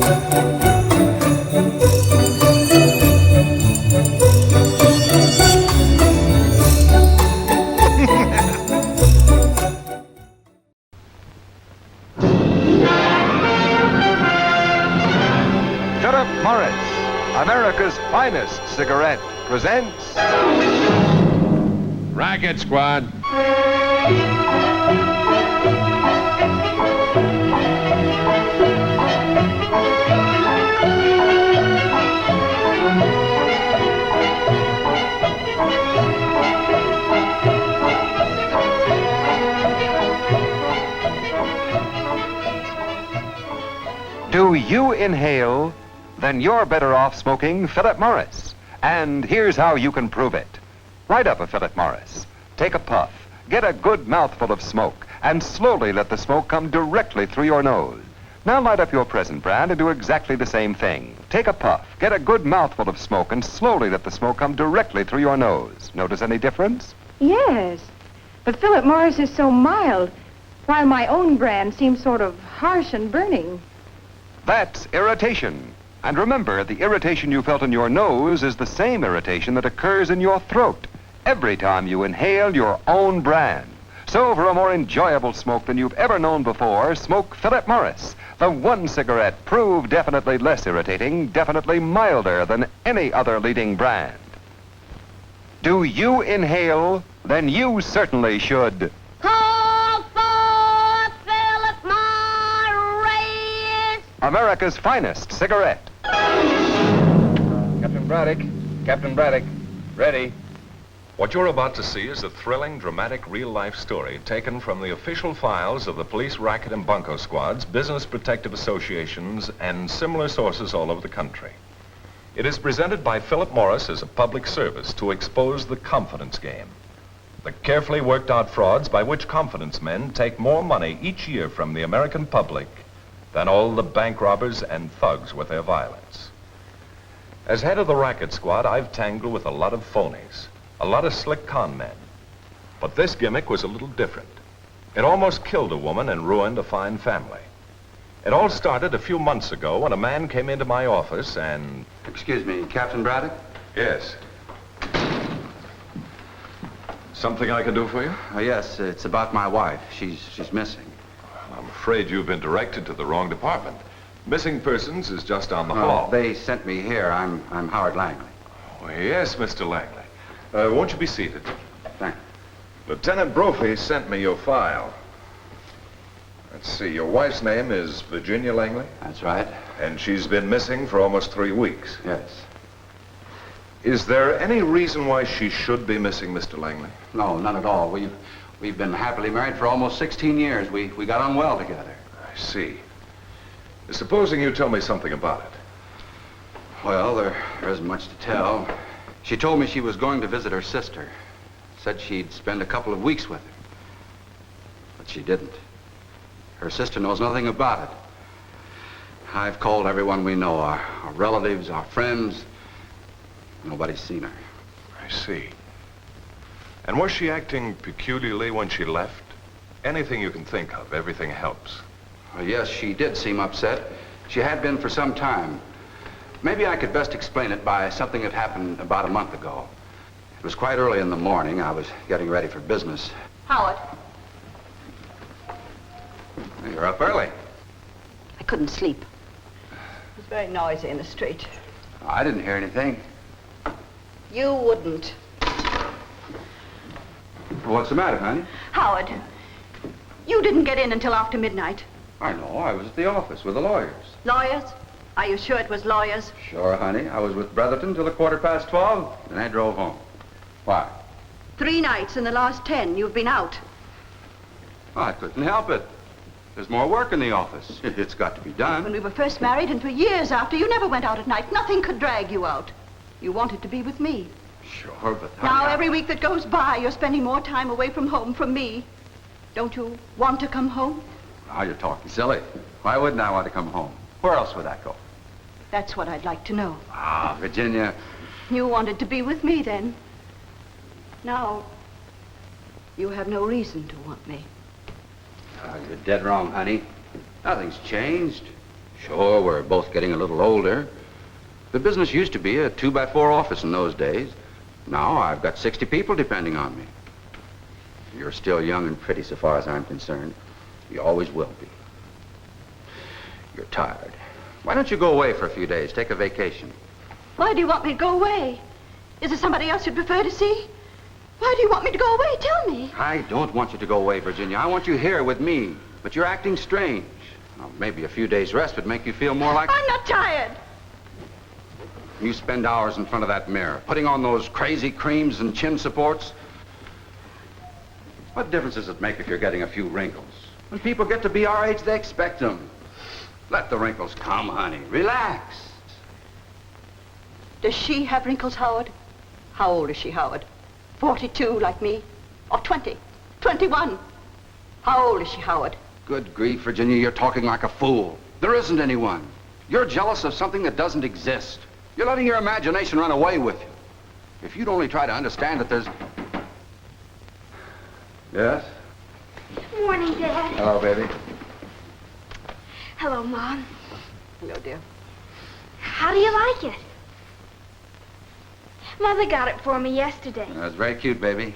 Phillip Morris, America's finest cigarette, presents Racket Squad. Do you inhale? Then you're better off smoking Phillip Morris. And here's how you can prove it. Light up a Phillip Morris. Take a puff. Get a good mouthful of smoke. And slowly let the smoke come directly through your nose. Now light up your present brand and do exactly the same thing. Take a puff. Get a good mouthful of smoke and slowly let the smoke come directly through your nose. Notice any difference? Yes, but Phillip Morris is so mild, while my own brand seems sort of harsh and burning. That's irritation. And remember, the irritation you felt in your nose is the same irritation that occurs in your throat every time you inhale your own brand. So for a more enjoyable smoke than you've ever known before, smoke Phillip Morris, the one cigarette proved definitely less irritating, definitely milder than any other leading brand. Do you inhale? Then you certainly should. Call for Phillip Morris! America's finest cigarette. Captain Braddock, ready. What you're about to see is a thrilling, dramatic, real-life story taken from the official files of the police racket and bunco squads, business protective associations, and similar sources all over the country. It is presented by Phillip Morris as a public service to expose the confidence game. The carefully worked out frauds by which confidence men take more money each year from the American public than all the bank robbers and thugs with their violence. As head of the racket squad, I've tangled with a lot of phonies, a lot of slick con men. But this gimmick was a little different. It almost killed a woman and ruined a fine family. It all started a few months ago when a man came into my office and... Excuse me, Captain Braddock? Yes. Something I can do for you? Yes, it's about my wife. She's missing. I'm afraid you've been directed to the wrong department. Missing persons is just down the hall. They sent me here. I'm Howard Langley. Oh, yes, Mr. Langley. Won't you be seated? Thank you. Lieutenant Brophy sent me your file. Let's see, your wife's name is Virginia Langley? That's right. And she's been missing for almost 3 weeks. Yes. Is there any reason why she should be missing, Mr. Langley? No, none at all. We've been happily married for almost 16 years. We got on well together. I see. Supposing you tell me something about it. Well, there isn't much to tell. She told me she was going to visit her sister. Said she'd spend a couple of weeks with her. But she didn't. Her sister knows nothing about it. I've called everyone we know, our relatives, our friends. Nobody's seen her. I see. And was she acting peculiarly when she left? Anything you can think of, everything helps. Well, yes, she did seem upset. She had been for some time. Maybe I could best explain it by something that happened about a month ago. It was quite early in the morning. I was getting ready for business. Howard, You're up early. I couldn't sleep. It was very noisy in the street. I didn't hear anything. You wouldn't. What's the matter, honey? Howard, you didn't get in until after midnight. I know. I was at the office with the lawyers. Lawyers? Are you sure it was lawyers? Sure, honey. I was with Brotherton till 12:15, and I drove home. Why? 3 nights in the last 10 you've been out. I couldn't help it. There's more work in the office. It's got to be done. When we were first married and for years after, you never went out at night. Nothing could drag you out. You wanted to be with me. Sure, but... Now, every week that goes by, you're spending more time away from home from me. Don't you want to come home? Now you're talking silly. Why wouldn't I want to come home? Where else would I go? That's what I'd like to know. Ah, Virginia. You wanted to be with me then. Now, you have no reason to want me. You're dead wrong, honey. Nothing's changed. Sure, we're both getting a little older. The business used to be a 2x4 office in those days. Now I've got 60 people depending on me. You're still young and pretty so far as I'm concerned. You always will be. You're tired. Why don't you go away for a few days? Take a vacation. Why do you want me to go away? Is there somebody else you'd prefer to see? Why do you want me to go away? Tell me. I don't want you to go away, Virginia. I want you here with me. But you're acting strange. Well, maybe a few days' rest would make you feel more like... I'm not tired. You spend hours in front of that mirror, putting on those crazy creams and chin supports. What difference does it make if you're getting a few wrinkles? When people get to be our age, they expect them. Let the wrinkles come, honey. Relax. Does she have wrinkles, Howard? How old is she, Howard? 42, like me? Or 20? 21? How old is she, Howard? Good grief, Virginia, you're talking like a fool. There isn't anyone. You're jealous of something that doesn't exist. You're letting your imagination run away with you. If you'd only try to understand that there's... Yes? Morning, Dad. Hello, baby. Hello, Mom. Hello, dear. How do you like it? Mother got it for me yesterday. That's very cute, baby.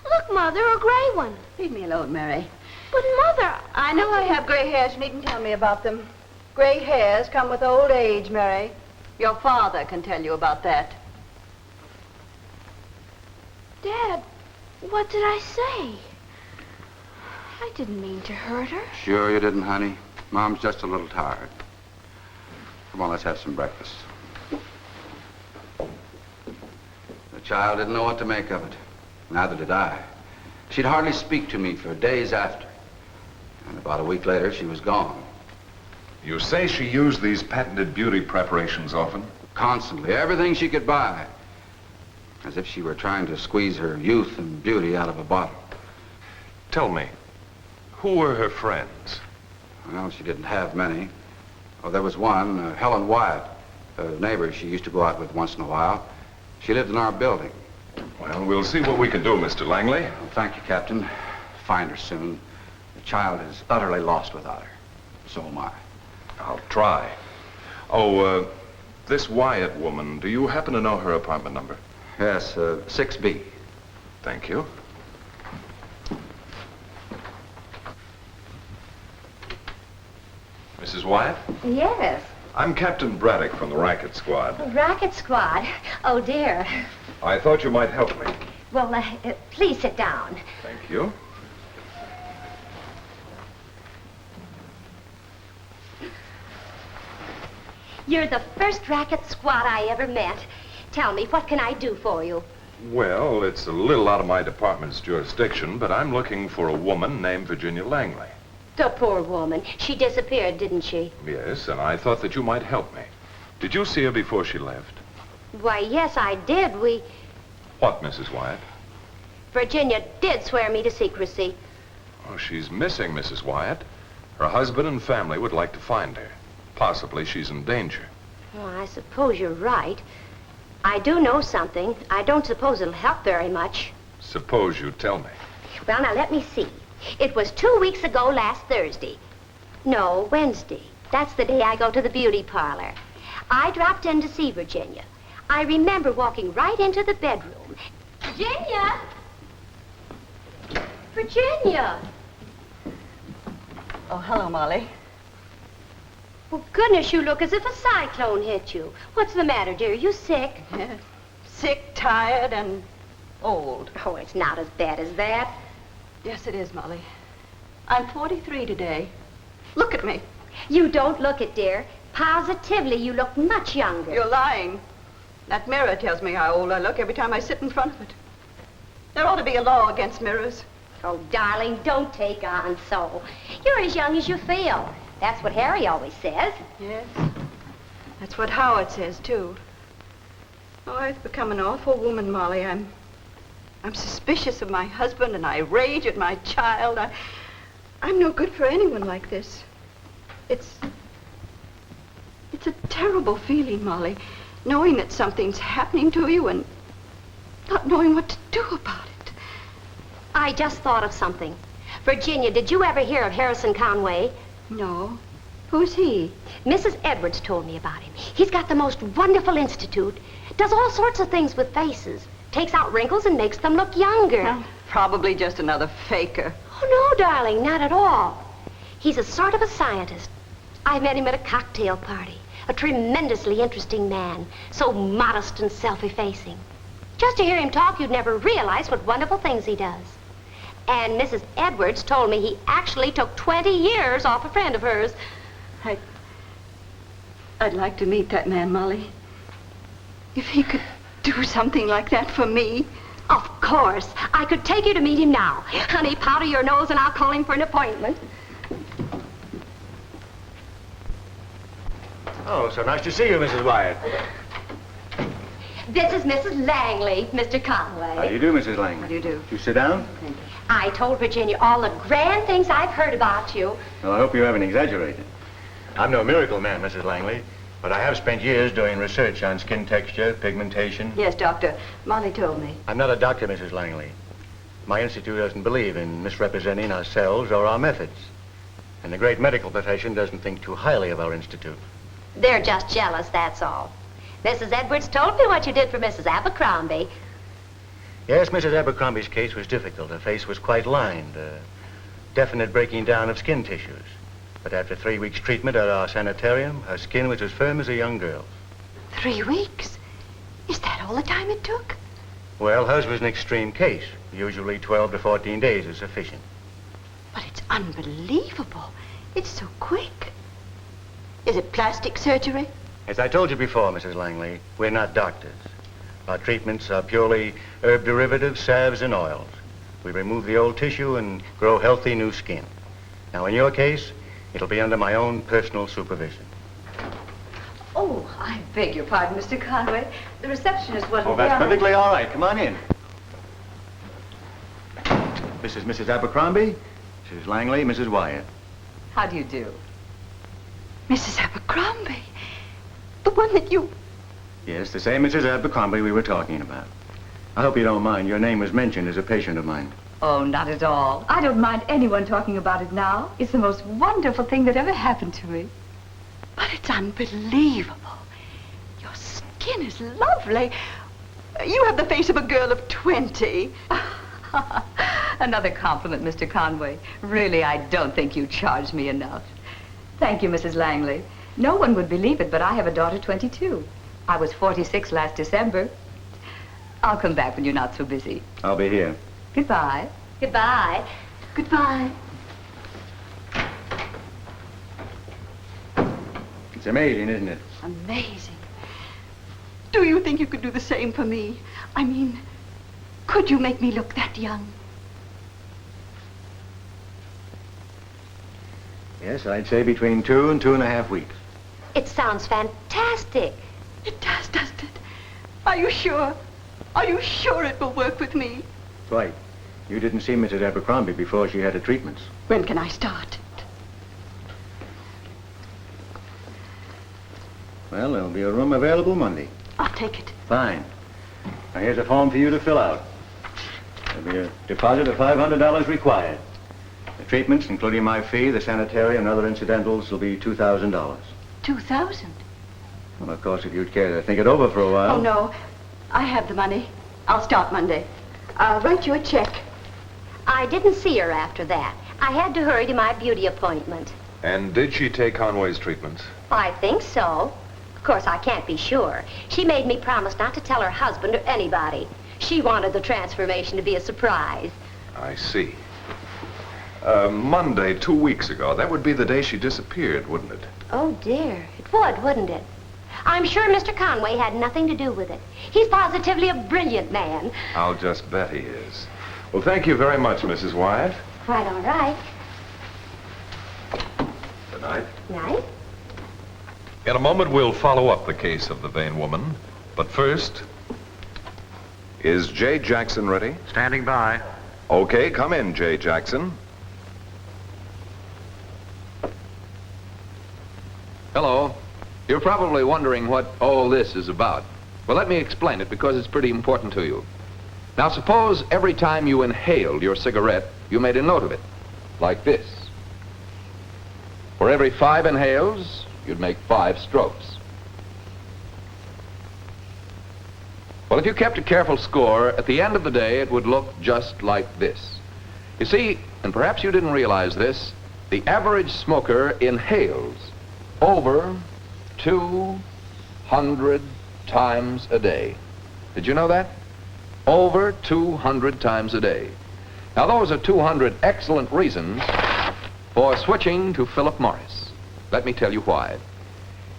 Look, Mother, a gray one. Leave me alone, Mary. But, Mother... I know I have gray hairs. You needn't tell me about them. Gray hairs come with old age, Mary. Your father can tell you about that. Dad, what did I say? I didn't mean to hurt her. Sure you didn't, honey. Mom's just a little tired. Come on, let's have some breakfast. The child didn't know what to make of it. Neither did I. She'd hardly speak to me for days after. And about a week later, she was gone. You say she used these patented beauty preparations often? Constantly. Everything she could buy. As if she were trying to squeeze her youth and beauty out of a bottle. Tell me, who were her friends? Well, she didn't have many. Oh, there was one, Helen Wyatt, a neighbor she used to go out with once in a while. She lived in our building. Well, we'll see what we can do, Mr. Langley. Well, thank you, Captain. Find her soon. The child is utterly lost without her. So am I. I'll try. Oh, this Wyatt woman, do you happen to know her apartment number? Yes, 6B. Thank you. Mrs. Wyatt? Yes. I'm Captain Braddock from the Racket Squad. Racket Squad. Oh, dear. I thought you might help me. Well, please sit down. Thank you. You're the first Racket Squad I ever met. Tell me, what can I do for you? Well, it's a little out of my department's jurisdiction, but I'm looking for a woman named Virginia Langley. The poor woman. She disappeared, didn't she? Yes, and I thought that you might help me. Did you see her before she left? Why, yes, I did. What, Mrs. Wyatt? Virginia did swear me to secrecy. Oh, she's missing, Mrs. Wyatt. Her husband and family would like to find her. Possibly she's in danger. Well, I suppose you're right. I do know something. I don't suppose it'll help very much. Suppose you tell me. Well, now, let me see. It was 2 weeks ago last Thursday. No, Wednesday. That's the day I go to the beauty parlor. I dropped in to see Virginia. I remember walking right into the bedroom. Virginia! Virginia! Oh, hello, Molly. Well, goodness, you look as if a cyclone hit you. What's the matter, dear? You sick? Yes. Sick, tired, and old. Oh, it's not as bad as that. Yes, it is, Molly. I'm 43 today. Look at me. You don't look it, dear. Positively, you look much younger. You're lying. That mirror tells me how old I look every time I sit in front of it. There ought to be a law against mirrors. Oh, darling, don't take on so. You're as young as you feel. That's what Harry always says. Yes. That's what Howard says, too. Oh, I've become an awful woman, Molly. I'm suspicious of my husband, and I rage at my child. I'm no good for anyone like this. It's a terrible feeling, Molly, knowing that something's happening to you and not knowing what to do about it. I just thought of something. Virginia, did you ever hear of Harrison Conway? No. Who's he? Mrs. Edwards told me about him. He's got the most wonderful institute. Does all sorts of things with faces. Takes out wrinkles and makes them look younger. Well, probably just another faker. Oh, no, darling, not at all. He's a sort of a scientist. I met him at a cocktail party. A tremendously interesting man. So modest and self-effacing. Just to hear him talk, you'd never realize what wonderful things he does. And Mrs. Edwards told me he actually took 20 years off a friend of hers. I'd like to meet that man, Molly. If he could do something like that for me. Of course. I could take you to meet him now. Honey, powder your nose and I'll call him for an appointment. Oh, so nice to see you, Mrs. Wyatt. This is Mrs. Langley, Mr. Conway. How do you do, Mrs. Lang? How do you do? You sit down? I told Virginia all the grand things I've heard about you. Well, I hope you haven't exaggerated. I'm no miracle man, Mrs. Langley, but I have spent years doing research on skin texture, pigmentation. Yes, Doctor. Molly told me. I'm not a doctor, Mrs. Langley. My institute doesn't believe in misrepresenting ourselves or our methods. And the great medical profession doesn't think too highly of our institute. They're just jealous, that's all. Mrs. Edwards told me what you did for Mrs. Abercrombie. Yes, Mrs. Abercrombie's case was difficult. Her face was quite lined, a definite breaking down of skin tissues. But after 3 weeks' treatment at our sanitarium, her skin was as firm as a young girl's. 3 weeks? Is that all the time it took? Well, hers was an extreme case. Usually 12 to 14 days is sufficient. But it's unbelievable. It's so quick. Is it plastic surgery? As I told you before, Mrs. Langley, we're not doctors. Our treatments are purely herb derivatives, salves, and oils. We remove the old tissue and grow healthy new skin. Now, in your case, it'll be under my own personal supervision. Oh, I beg your pardon, Mr. Conway. The receptionist wasn't Oh, that's there. perfectly all right. Come on in. This is Mrs. Abercrombie, Mrs. Langley, Mrs. Wyatt. How do you do? Mrs. Abercrombie. The one that you... Yes, the same Mrs. Abercrombie we were talking about. I hope you don't mind. Your name was mentioned as a patient of mine. Oh, not at all. I don't mind anyone talking about it now. It's the most wonderful thing that ever happened to me. But it's unbelievable. Your skin is lovely. You have the face of a girl of 20. Another compliment, Mr. Conway. Really, I don't think you charge me enough. Thank you, Mrs. Langley. No one would believe it, but I have a daughter 22. I was 46 last December. I'll come back when you're not so busy. I'll be here. Goodbye. Goodbye. Goodbye. It's amazing, isn't it? Amazing. Do you think you could do the same for me? I mean, could you make me look that young? Yes, I'd say between 2 and 2.5 weeks. It sounds fantastic. It does, doesn't it? Are you sure? Are you sure it will work with me? Right. You didn't see Mrs. Abercrombie before she had her treatments. When can I start? Well, there'll be a room available Monday. I'll take it. Fine. Now, here's a form for you to fill out. There'll be a deposit of $500 required. The treatments, including my fee, the sanitarium, and other incidentals, will be $2,000. 2,000? Well, of course, if you'd care to think it over for a while. Oh, no. I have the money. I'll start Monday. I'll write you a check. I didn't see her after that. I had to hurry to my beauty appointment. And did she take Conway's treatments? I think so. Of course, I can't be sure. She made me promise not to tell her husband or anybody. She wanted the transformation to be a surprise. I see. Monday, 2 weeks ago. That would be the day she disappeared, wouldn't it? Oh, dear. It would, wouldn't it? I'm sure Mr. Conway had nothing to do with it. He's positively a brilliant man. I'll just bet he is. Well, thank you very much, Mrs. Wyatt. Quite all right. Good night. Night. In a moment, we'll follow up the case of the vain woman. But first, is Jay Jackson ready? Standing by. Okay, come in, Jay Jackson. Hello. You're probably wondering what all this is about. Well, let me explain it because it's pretty important to you. Now, suppose every time you inhaled your cigarette, you made a note of it. like this. For every 5 inhales, you'd make 5 strokes. Well, if you kept a careful score, at the end of the day, it would look just like this. You see, and perhaps you didn't realize this, the average smoker inhales over 200 times a day. Did you know that? Over 200 times a day. Now, those are 200 excellent reasons for switching to Philip Morris. Let me tell you why.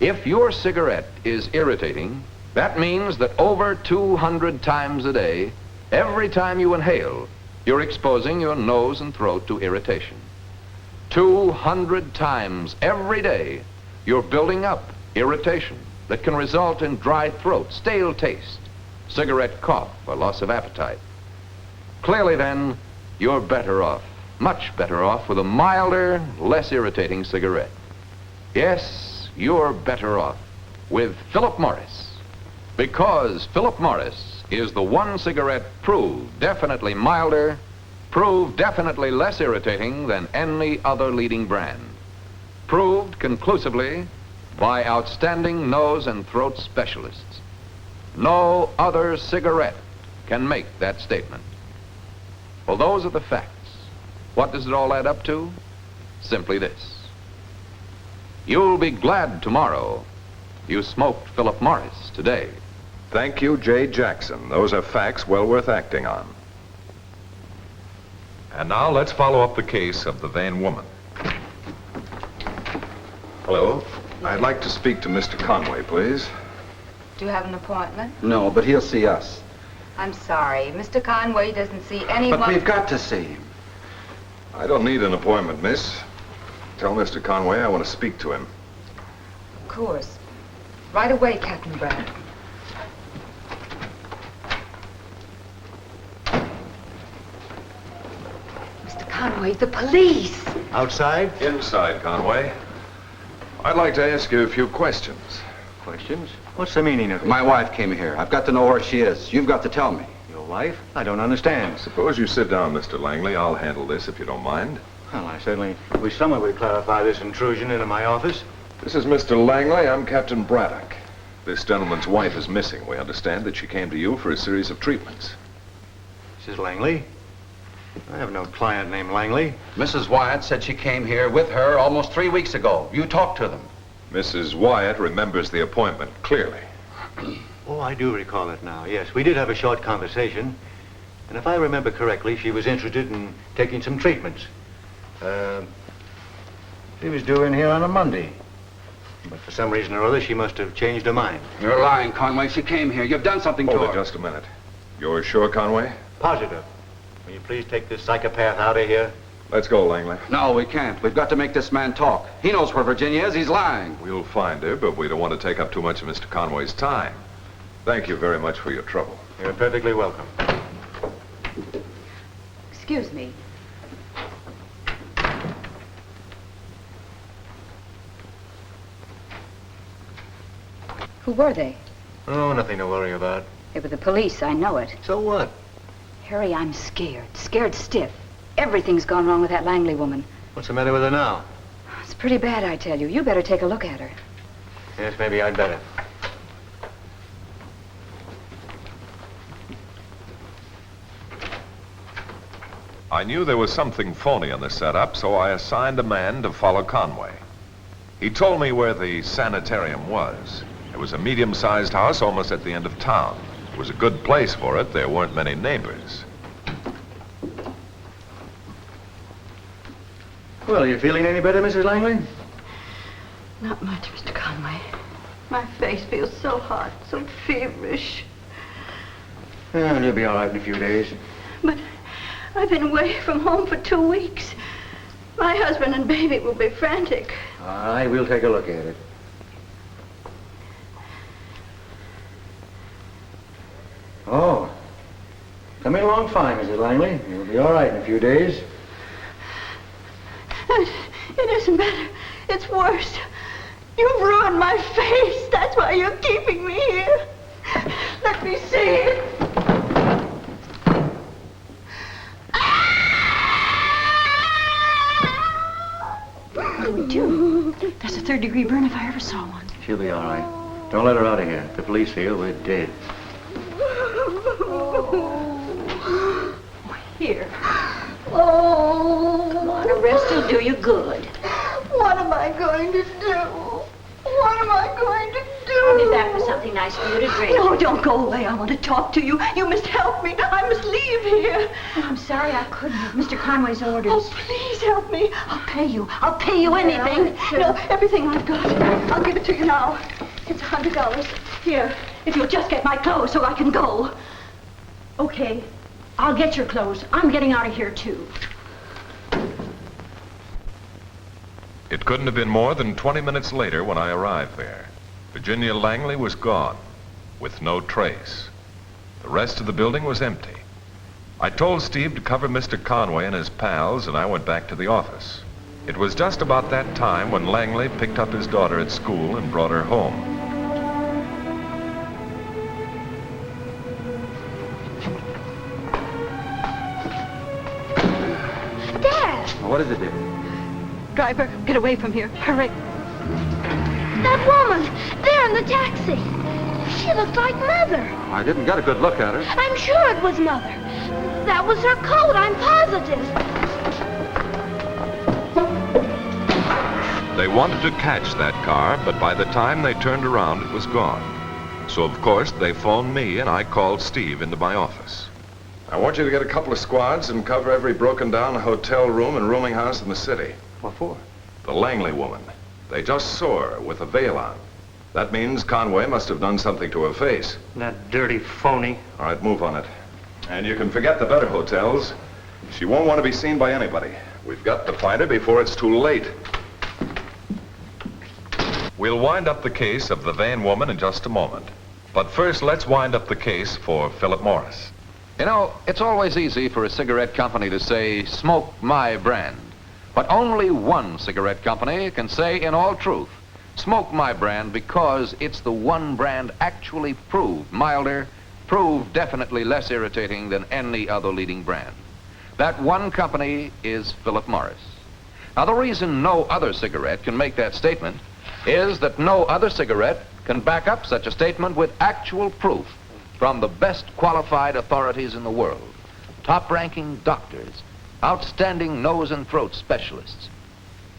If your cigarette is irritating, that means that over 200 times a day, every time you inhale, you're exposing your nose and throat to irritation. 200 times every day, you're building up irritation that can result in dry throat, stale taste, cigarette cough, or loss of appetite. Clearly, then, you're better off, much better off, with a milder, less irritating cigarette. Yes, you're better off with Philip Morris, because Philip Morris is the one cigarette proved definitely milder, proved definitely less irritating than any other leading brand. Proved conclusively by outstanding nose and throat specialists. No other cigarette can make that statement. Well, those are the facts. What does it all add up to? Simply this. You'll be glad tomorrow you smoked Philip Morris today. Thank you, J. Jackson. Those are facts well worth acting on. And now let's follow up the case of the vain woman. Hello. I'd like to speak to Mr. Conway, please. Do you have an appointment? No, but he'll see us. I'm sorry. Mr. Conway doesn't see anyone. But we've got to see him. I don't need an appointment, miss. Tell Mr. Conway I want to speak to him. Of course. Right away, Captain Braddock. Mr. Conway, the police! Outside? Inside, Conway. I'd like to ask you a few questions. Questions? What's the meaning of it? My wife came here. I've got to know where she is. You've got to tell me. Your wife? I don't understand. Suppose you sit down, Mr. Langley. I'll handle this if you don't mind. Well, I certainly wish someone would clarify this intrusion into my office. This is Mr. Langley. I'm Captain Braddock. This gentleman's wife is missing. We understand that she came to you for a series of treatments. Mrs. Langley? I have no client named Langley. Mrs. Wyatt said she came here with her almost 3 weeks ago. You talked to them. Mrs. Wyatt remembers the appointment clearly. Oh, I do recall it now. Yes, we did have a short conversation. And if I remember correctly, she was interested in taking some treatments. She was due in here on a Monday. But for some reason or other, she must have changed her mind. You're lying, Conway. She came here. You've done something to Hold her. it just a minute. You're sure, Conway? Positive. Will you please take this psychopath out of here? Let's go, Langley. No, we can't. We've got to make this man talk. He knows where Virginia is. He's lying. We'll find her, but we don't want to take up too much of Mr. Conway's time. Thank you very much for your trouble. You're perfectly welcome. Excuse me. Who were they? Oh, nothing to worry about. They were the police, I know it. So what? Harry, I'm scared. Scared stiff. Everything's gone wrong with that Langley woman. What's the matter with her now? It's pretty bad, I tell you. You better take a look at her. Yes, maybe I'd better. I knew there was something phony in the setup, so I assigned a man to follow Conway. He told me where the sanitarium was. It was a medium-sized house almost at the end of town. It was a good place for it. There weren't many neighbors. Well, are you feeling any better, Mrs. Langley? Not much, Mr. Conway. My face feels so hot, so feverish. Well, you'll be all right in a few days. But I've been away from home for 2 weeks. My husband and baby will be frantic. All right, we'll take a look at it. Oh, coming along fine, Mrs. Langley. You'll be all right in a few days. It isn't better. It's worse. You've ruined my face. That's why you're keeping me here. Let me see it. 22. That's a third-degree burn if I ever saw one. She'll be all right. Don't let her out of here. If the police feel we're dead. Here. Oh. Come on, a rest will do you good. What am I going to do? What am I going to do? I'll be back with something nice for you to drink. No, don't go away. I want to talk to you. You must help me. I must leave here. Oh, I'm sorry I couldn't. Mr. Conway's orders. Oh, please help me. I'll pay you. I'll pay you anything. No, everything I've got. I'll give it to you now. It's $100. Here, if you'll just get my clothes so I can go. Okay, I'll get your clothes. I'm getting out of here, too. It couldn't have been more than 20 minutes later when I arrived there. Virginia Langley was gone, with no trace. The rest of the building was empty. I told Steve to cover Mr. Conway and his pals, and I went back to the office. It was just about that time when Langley picked up his daughter at school and brought her home. Dad! What is it, dear? Driver, get away from here. Hurry. That woman! There in the taxi! She looked like Mother. I didn't get a good look at her. I'm sure it was Mother. That was her coat, I'm positive. They wanted to catch that car, but by the time they turned around, it was gone. So, of course, they phoned me, and I called Steve into my office. I want you to get a couple of squads and cover every broken-down hotel room and rooming house in the city. What for? The Langley woman. They just saw her with a veil on. That means Conway must have done something to her face. That dirty phony. All right, move on it. And you can forget the better hotels. She won't want to be seen by anybody. We've got to find her before it's too late. We'll wind up the case of the van woman in just a moment. But first, let's wind up the case for Phillip Morris. You know, it's always easy for a cigarette company to say, smoke my brand. But only one cigarette company can say in all truth, smoke my brand, because it's the one brand actually proved milder, proved definitely less irritating than any other leading brand. That one company is Phillip Morris. Now, the reason no other cigarette can make that statement is that no other cigarette can back up such a statement with actual proof from the best qualified authorities in the world, top-ranking doctors, outstanding nose and throat specialists.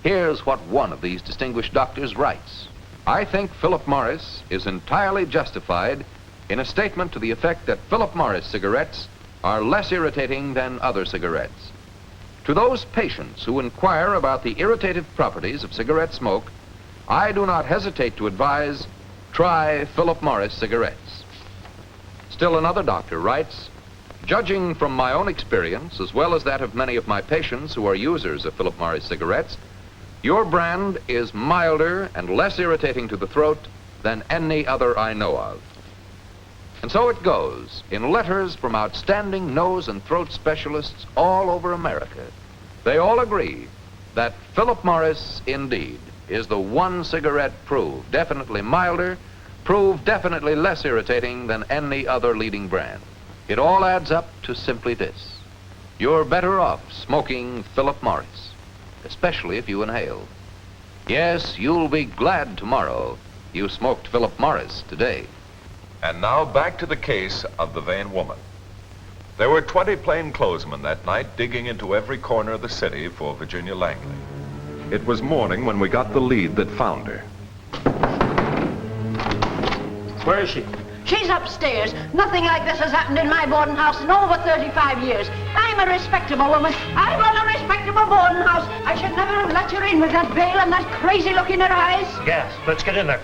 Here's what one of these distinguished doctors writes. I think Phillip Morris is entirely justified in a statement to the effect that Phillip Morris cigarettes are less irritating than other cigarettes. To those patients who inquire about the irritative properties of cigarette smoke, I do not hesitate to advise, try Phillip Morris cigarettes. Still another doctor writes, judging from my own experience, as well as that of many of my patients who are users of Phillip Morris cigarettes, your brand is milder and less irritating to the throat than any other I know of. And so it goes, in letters from outstanding nose and throat specialists all over America. They all agree that Phillip Morris, indeed, is the one cigarette proved definitely milder, proved definitely less irritating than any other leading brand. It all adds up to simply this. You're better off smoking Phillip Morris, especially if you inhale. Yes, you'll be glad tomorrow you smoked Phillip Morris today. And now back to the case of the van woman. There were 20 plainclothesmen that night digging into every corner of the city for Virginia Langley. It was morning when we got the lead that found her. Where is she? She's upstairs. Nothing like this has happened in my boarding house in over 35 years. I'm a respectable woman. I run a respectable boarding house. I should never have let her in with that veil and that crazy look in her eyes. Gas. Let's get in there.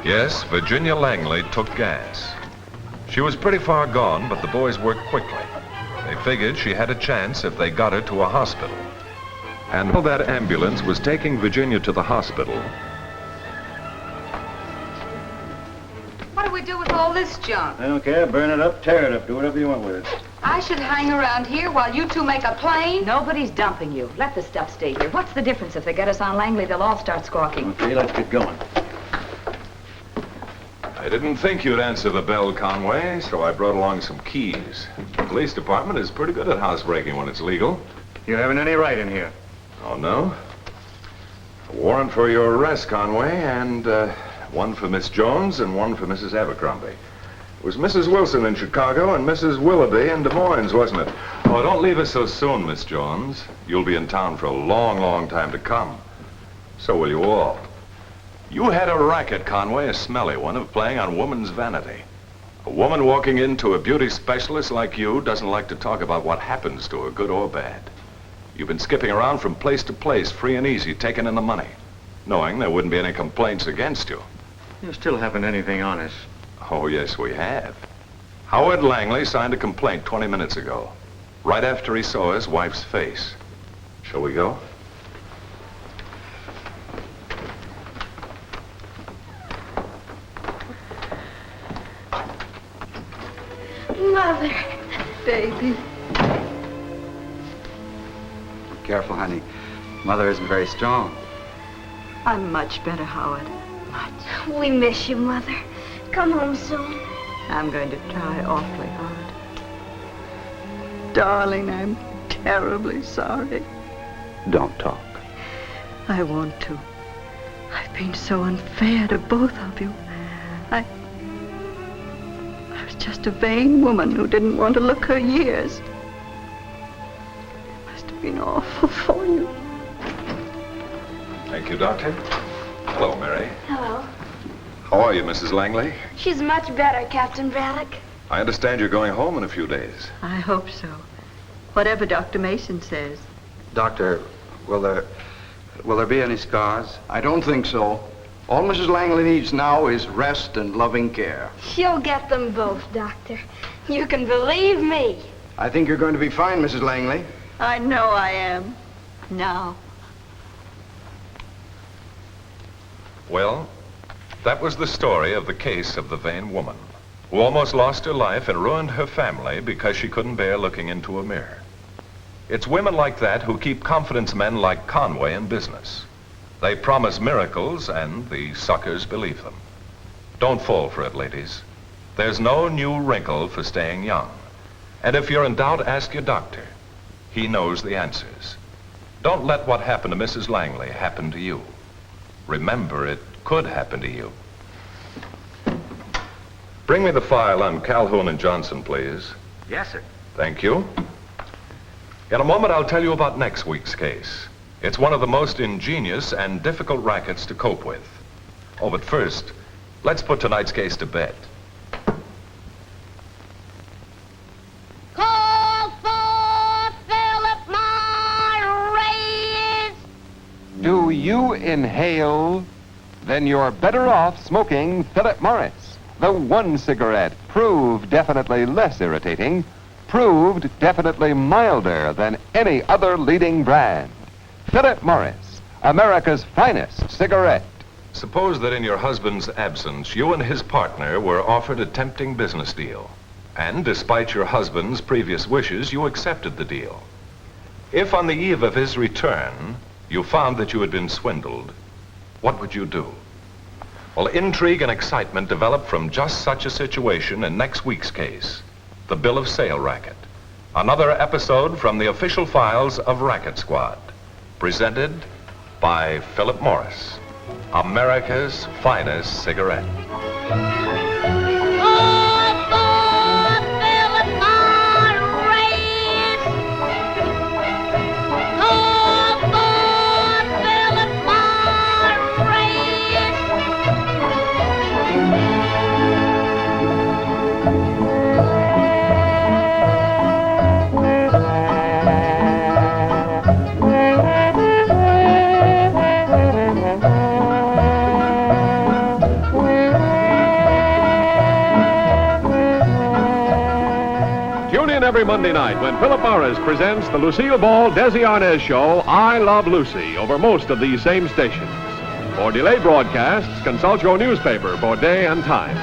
Yes, Virginia Langley took gas. She was pretty far gone, but the boys worked quickly. They figured she had a chance if they got her to a hospital. And while that ambulance was taking Virginia to the hospital, What do we do with all this junk? I don't care. Burn it up, tear it up, do whatever you want with it. I should hang around here while you two make a plane? Nobody's dumping you. Let the stuff stay here. What's the difference? If they get us on Langley, they'll all start squawking. Okay, let's get going. I didn't think you'd answer the bell, Conway, so I brought along some keys. The police department is pretty good at housebreaking when it's legal. You haven't any right in here. Oh, no? A warrant for your arrest, Conway, and one for Miss Jones and one for Mrs. Abercrombie. It was Mrs. Wilson in Chicago and Mrs. Willoughby in Des Moines, wasn't it? Oh, don't leave us so soon, Miss Jones. You'll be in town for a long, long time to come. So will you all. You had a racket, Conway, a smelly one, of playing on woman's vanity. A woman walking into a beauty specialist like you doesn't like to talk about what happens to her, good or bad. You've been skipping around from place to place, free and easy, taking in the money, knowing there wouldn't be any complaints against you. You still haven't anything on us. Oh, yes, we have. Howard Langley signed a complaint 20 minutes ago, right after he saw his wife's face. Shall we go? Mother. Baby. Careful, honey. Mother isn't very strong. I'm much better, Howard. Much. We miss you, Mother. Come home soon. I'm going to try awfully hard. Darling, I'm terribly sorry. Don't talk. I want to. I've been so unfair to both of you. I was just a vain woman who didn't want to look her years. It must have been awful for you. Thank you, Doctor. Hello, Mary. Hello. How are you, Mrs. Langley? She's much better, Captain Braddock. I understand you're going home in a few days. I hope so. Whatever Dr. Mason says. Doctor, will there be any scars? I don't think so. All Mrs. Langley needs now is rest and loving care. She'll get them both, Doctor. You can believe me. I think you're going to be fine, Mrs. Langley. I know I am. Now. Well, that was the story of the case of the vain woman who almost lost her life and ruined her family because she couldn't bear looking into a mirror. It's women like that who keep confidence men like Conway in business. They promise miracles and the suckers believe them. Don't fall for it, ladies. There's no new wrinkle for staying young. And if you're in doubt, ask your doctor. He knows the answers. Don't let what happened to Mrs. Langley happen to you. Remember, it could happen to you. Bring me the file on Calhoun and Johnson, please. Yes, sir. Thank you. In a moment, I'll tell you about next week's case. It's one of the most ingenious and difficult rackets to cope with. Oh, but first, let's put tonight's case to bed. Call for Phillip Morris! Do you inhale? Then you're better off smoking Phillip Morris. The one cigarette proved definitely less irritating, proved definitely milder than any other leading brand. Phillip Morris, America's finest cigarette. Suppose that in your husband's absence, you and his partner were offered a tempting business deal. And despite your husband's previous wishes, you accepted the deal. If on the eve of his return, you found that you had been swindled, what would you do? Well, intrigue and excitement developed from just such a situation in next week's case, the Bill of Sale Racket. Another episode from the official files of Racket Squad, presented by Phillip Morris, America's finest cigarette. Every Monday night when Phillip Morris presents the Lucille Ball Desi Arnaz show, I Love Lucy, over most of these same stations. For delayed broadcasts, consult your newspaper for day and time.